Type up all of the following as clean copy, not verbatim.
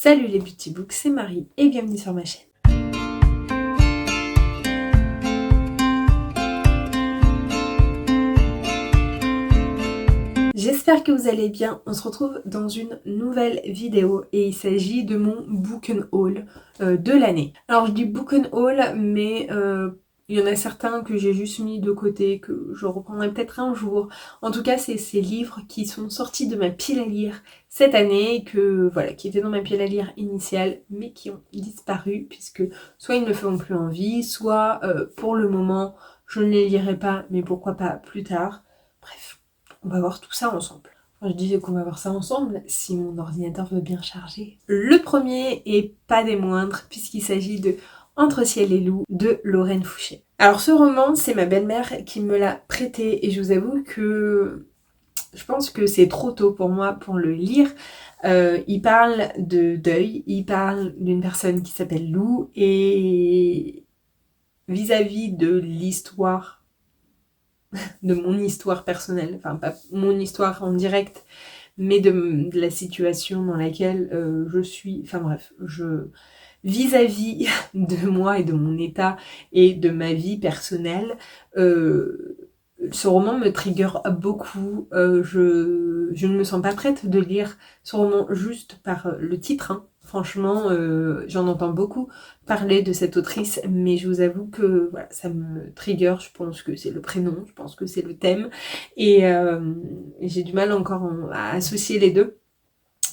Salut les petits books, c'est Marie et bienvenue sur ma chaîne. J'espère que vous allez bien, on se retrouve dans une nouvelle vidéo et il s'agit de mon book and haul de l'année. Alors je dis book and haul mais il y en a certains que j'ai juste mis de côté, que je reprendrai peut-être un jour. En tout cas c'est ces livres qui sont sortis de ma pile à lire cette année, qui étaient dans ma pile à lire initiale mais qui ont disparu puisque soit ils ne me font plus envie, soit pour le moment je ne les lirai pas mais pourquoi pas plus tard. Bref. On va voir tout ça ensemble. Enfin, je disais qu'on va voir ça ensemble si mon ordinateur veut bien charger. Le premier, et pas des moindres, puisqu'il s'agit de Entre ciel et loup de Lorraine Fouché. Alors ce roman, c'est ma belle-mère qui me l'a prêté et je vous avoue que je pense que c'est trop tôt pour moi pour le lire. Il parle de deuil, il parle d'une personne qui s'appelle Lou et vis-à-vis de l'histoire de mon histoire personnelle, enfin pas mon histoire en direct, mais de la situation dans laquelle je suis, enfin bref, vis-à-vis de moi et de mon état et de ma vie personnelle, ce roman me trigger beaucoup. Je ne me sens pas prête de lire ce roman juste par le titre, hein. Franchement, j'en entends beaucoup parler de cette autrice, mais je vous avoue que voilà, ça me trigger. Je pense que c'est le prénom, je pense que c'est le thème, et j'ai du mal encore à associer les deux,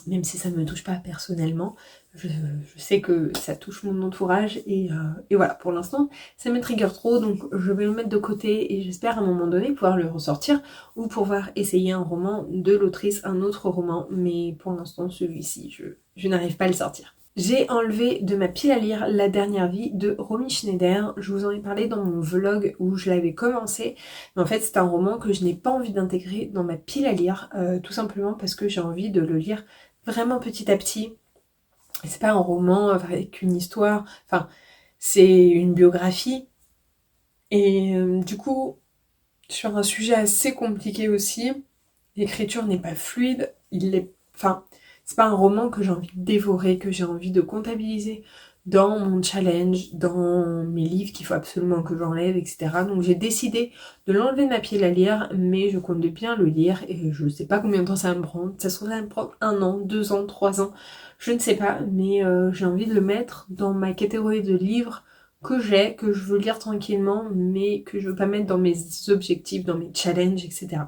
même si ça ne me touche pas personnellement. Je sais que ça touche mon entourage et voilà, pour l'instant ça me trigger trop, donc je vais le mettre de côté et j'espère à un moment donné pouvoir le ressortir ou pouvoir essayer un roman de l'autrice, un autre roman, mais pour l'instant celui-ci je n'arrive pas à le sortir. J'ai enlevé de ma pile à lire La dernière vie de Romy Schneider. Je vous en ai parlé dans mon vlog où je l'avais commencé, mais en fait c'est un roman que je n'ai pas envie d'intégrer dans ma pile à lire, tout simplement parce que j'ai envie de le lire vraiment petit à petit. C'est pas un roman avec une histoire, enfin c'est une biographie et du coup sur un sujet assez compliqué aussi, l'écriture n'est pas fluide, c'est pas un roman que j'ai envie de dévorer, que j'ai envie de comptabiliser dans mon challenge, dans mes livres qu'il faut absolument que j'enlève, etc. Donc j'ai décidé de l'enlever de ma pile à lire, mais je compte bien le lire et je sais pas combien de temps ça va me prendre. Ça se trouve ça va me prendre 1 an, 2 ans, 3 ans, je ne sais pas, mais j'ai envie de le mettre dans ma catégorie de livres que je veux lire tranquillement, mais que je veux pas mettre dans mes objectifs, dans mes challenges, etc.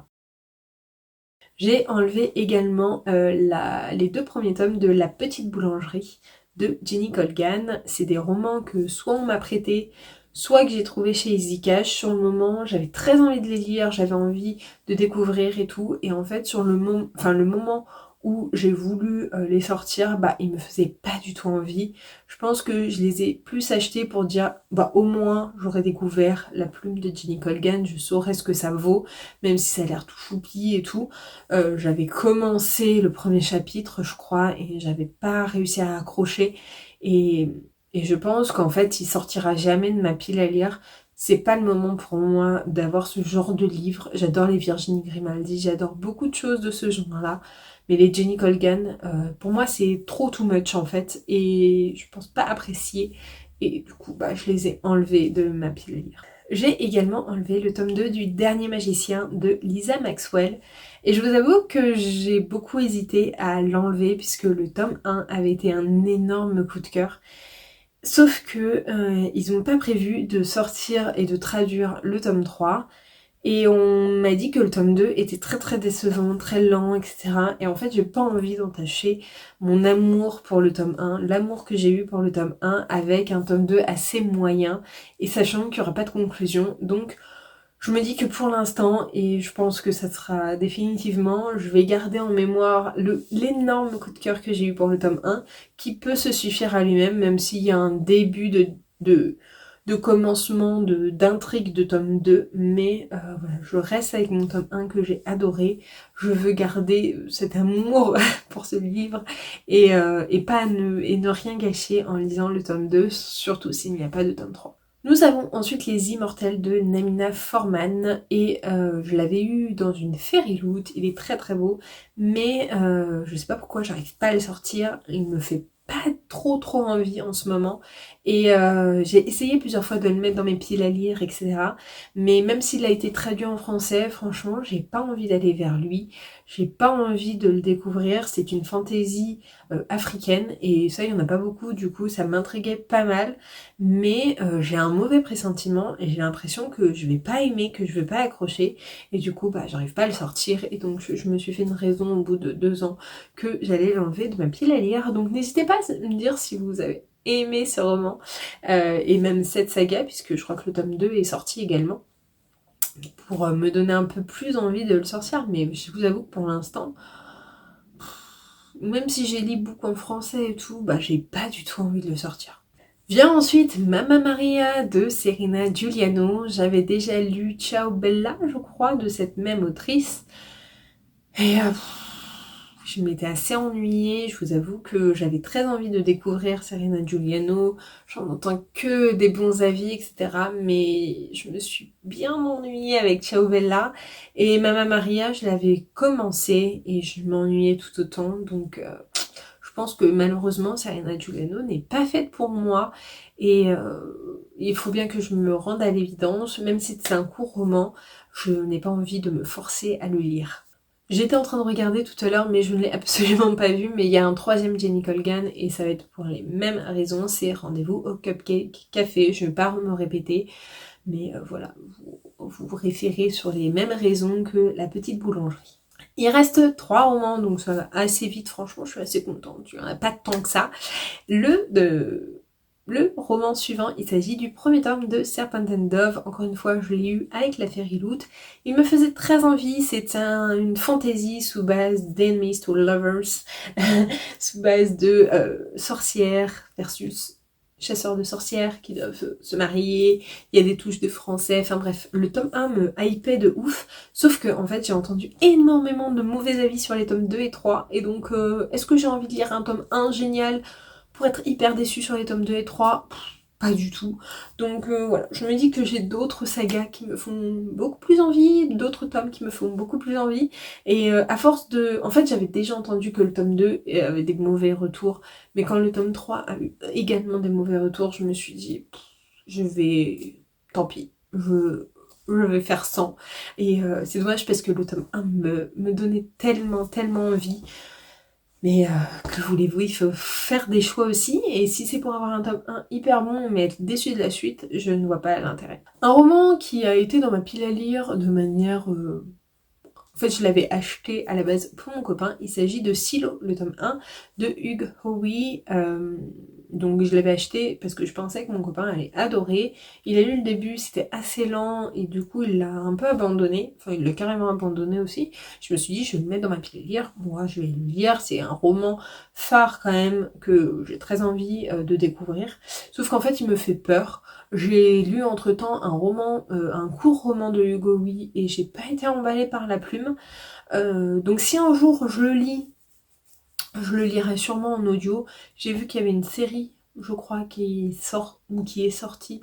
J'ai enlevé également les 2 premiers tomes de La petite boulangerie de Jenny Colgan. C'est des romans que soit on m'a prêté, soit que j'ai trouvé chez Easy Cash. Sur le moment, j'avais très envie de les lire, j'avais envie de découvrir et tout. Et en fait, sur le moment où j'ai voulu les sortir, bah ils me faisaient pas du tout envie. Je pense que je les ai plus achetés pour dire bah au moins j'aurais découvert la plume de Jenny Colgan, je saurais ce que ça vaut, même si ça a l'air tout choupi et tout. J'avais commencé le premier chapitre je crois et j'avais pas réussi à accrocher et je pense qu'en fait il sortira jamais de ma pile à lire. C'est pas le moment pour moi d'avoir ce genre de livre. J'adore les Virginie Grimaldi, j'adore beaucoup de choses de ce genre-là. Mais les Jenny Colgan, pour moi c'est trop too much en fait. Et je pense pas apprécier. Et du coup, bah, je les ai enlevés de ma pile à lire. J'ai également enlevé le tome 2 du Dernier Magicien de Lisa Maxwell. Et je vous avoue que j'ai beaucoup hésité à l'enlever puisque le tome 1 avait été un énorme coup de cœur. Sauf que ils n'ont pas prévu de sortir et de traduire le tome 3. Et on m'a dit que le tome 2 était très très décevant, très lent, etc. Et en fait, j'ai pas envie d'entacher mon amour pour le tome 1, l'amour que j'ai eu pour le tome 1 avec un tome 2 assez moyen, et sachant qu'il n'y aura pas de conclusion. Donc, je me dis que pour l'instant, et je pense que ça sera définitivement, je vais garder en mémoire l'énorme coup de cœur que j'ai eu pour le tome 1, qui peut se suffire à lui-même, même s'il y a un début de commencement d'intrigue de tome 2, mais voilà, je reste avec mon tome 1 que j'ai adoré. Je veux garder cet amour pour ce livre et ne rien gâcher en lisant le tome 2, surtout s'il n'y a pas de tome 3. Nous avons ensuite Les Immortels de Namina Forman et je l'avais eu dans une Fairy Loot, il est très très beau, mais je sais pas pourquoi j'arrive pas à le sortir, il me fait pas trop envie en ce moment et j'ai essayé plusieurs fois de le mettre dans mes piles à lire, etc. Mais même s'il a été traduit en français, franchement j'ai pas envie d'aller vers lui, j'ai pas envie de le découvrir. C'est une fantaisie africaine et ça il y en a pas beaucoup, du coup ça m'intriguait pas mal, mais j'ai un mauvais pressentiment et j'ai l'impression que je vais pas aimer, que je vais pas accrocher et du coup bah j'arrive pas à le sortir et donc je me suis fait une raison au bout de 2 ans que j'allais l'enlever de ma pile à lire. Donc n'hésitez pas à me dire si vous avez aimé ce roman et même cette saga, puisque je crois que le tome 2 est sorti également, pour me donner un peu plus envie de le sortir. Mais je vous avoue que pour l'instant, même si j'ai lu beaucoup en français et tout, bah j'ai pas du tout envie de le sortir. Vient ensuite Mamma Maria de Serena Giuliano. J'avais déjà lu Ciao Bella, je crois, de cette même autrice. Et je m'étais assez ennuyée, je vous avoue que j'avais très envie de découvrir Serena Giuliano, j'en entends que des bons avis, etc. Mais je me suis bien ennuyée avec Ciao Bella et Mamma Maria, je l'avais commencé et je m'ennuyais tout autant, donc je pense que malheureusement Serena Giuliano n'est pas faite pour moi et il faut bien que je me rende à l'évidence, même si c'est un court roman, je n'ai pas envie de me forcer à le lire. J'étais en train de regarder tout à l'heure, mais je ne l'ai absolument pas vu, mais il y a un troisième Jenny Colgan, et ça va être pour les mêmes raisons, c'est Rendez-vous au Cupcake Café. Je ne vais pas me répéter, mais voilà, vous référez sur les mêmes raisons que La Petite Boulangerie. Il reste 3 romans, donc ça va assez vite, franchement, je suis assez contente, il n'y en a pas tant que ça. Le roman suivant, il s'agit du premier tome de Serpent and Dove. Encore une fois, je l'ai eu avec la Fairy Loot. Il me faisait très envie, c'est une fantaisie sous base d'enemies to lovers, sous base de sorcières versus chasseurs de sorcières qui doivent se marier, il y a des touches de français, enfin bref, le tome 1 me hypait de ouf, sauf que en fait j'ai entendu énormément de mauvais avis sur les tomes 2 et 3, et donc est-ce que j'ai envie de lire un tome 1 génial pour être hyper déçue sur les tomes 2 et 3, pas du tout. Donc voilà, je me dis que j'ai d'autres sagas qui me font beaucoup plus envie, d'autres tomes qui me font beaucoup plus envie. Et à force de... En fait, j'avais déjà entendu que le tome 2 avait des mauvais retours, mais quand le tome 3 a eu également des mauvais retours, je me suis dit, je vais... Tant pis, je vais faire sans. Et c'est dommage parce que le tome 1 me donnait tellement envie. Mais que voulez-vous, il faut faire des choix aussi, et si c'est pour avoir un tome 1 hyper bon mais être déçu de la suite, je ne vois pas l'intérêt. Un roman qui a été dans ma pile à lire de manière... En fait, je l'avais acheté à la base pour mon copain, il s'agit de Silo, le tome 1 de Hugh Howey. Donc je l'avais acheté parce que je pensais que mon copain allait adorer. Il a lu le début, c'était assez lent et du coup il l'a un peu abandonné. Enfin il l'a carrément abandonné aussi. Je me suis dit je vais le mettre dans ma pile à lire. Moi je vais le lire, c'est un roman phare quand même que j'ai très envie de découvrir. Sauf qu'en fait il me fait peur. J'ai lu entre temps un roman, un court roman de Hugh Howey et j'ai pas été emballée par la plume. Donc si un jour je le lis, je le lirai sûrement en audio. J'ai vu qu'il y avait une série, je crois, qui sort ou qui est sortie.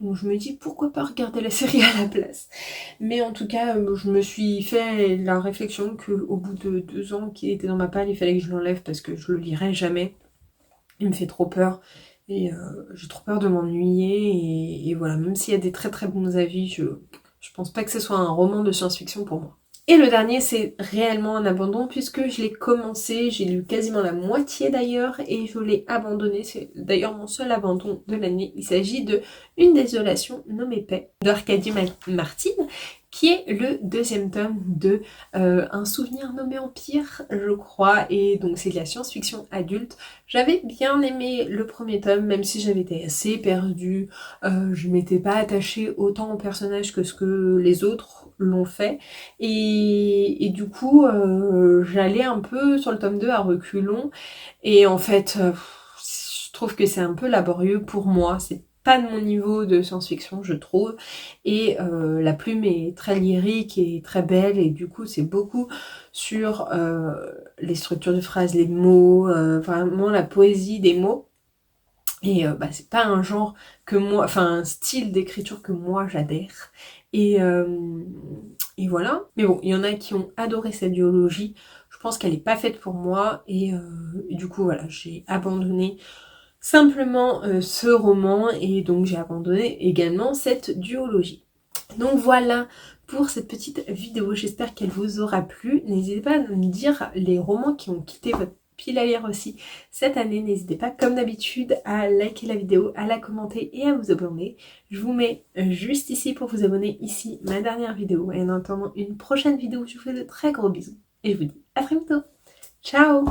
Donc je me dis pourquoi pas regarder la série à la place. Mais en tout cas, je me suis fait la réflexion qu'au bout de 2 ans qu'il était dans ma palle, il fallait que je l'enlève parce que je le lirai jamais. Il me fait trop peur. Et j'ai trop peur de m'ennuyer. Et voilà, même s'il y a des très bons avis, je pense pas que ce soit un roman de science-fiction pour moi. Et le dernier, c'est réellement un abandon puisque je l'ai commencé, j'ai lu quasiment la moitié d'ailleurs et je l'ai abandonné. C'est d'ailleurs mon seul abandon de l'année. Il s'agit de Une désolation nommée Paix d'Arcadie Martin, qui est le deuxième tome de Un souvenir nommé Empire, je crois, et donc c'est de la science-fiction adulte. J'avais bien aimé le premier tome, même si j'avais été assez perdue, je m'étais pas attachée autant au personnage que ce que les autres l'ont fait, et du coup j'allais un peu sur le tome 2 à reculons, et en fait je trouve que c'est un peu laborieux pour moi, c'est pas de mon niveau de science-fiction je trouve, et la plume est très lyrique et très belle et du coup c'est beaucoup sur les structures de phrases, les mots, vraiment la poésie des mots. Et c'est pas un genre que moi, enfin un style d'écriture que moi j'adhère. Et voilà. Mais bon, il y en a qui ont adoré cette duologie. Je pense qu'elle n'est pas faite pour moi et du coup voilà, j'ai abandonné simplement ce roman et donc j'ai abandonné également cette duologie. Donc voilà pour cette petite vidéo, j'espère qu'elle vous aura plu. N'hésitez pas à me dire les romans qui ont quitté votre pile à lire aussi cette année. N'hésitez pas comme d'habitude à liker la vidéo, à la commenter et à vous abonner. Je vous mets juste ici pour vous abonner, ici ma dernière vidéo. Et en attendant une prochaine vidéo, je vous fais de très gros bisous. Et je vous dis à très bientôt. Ciao!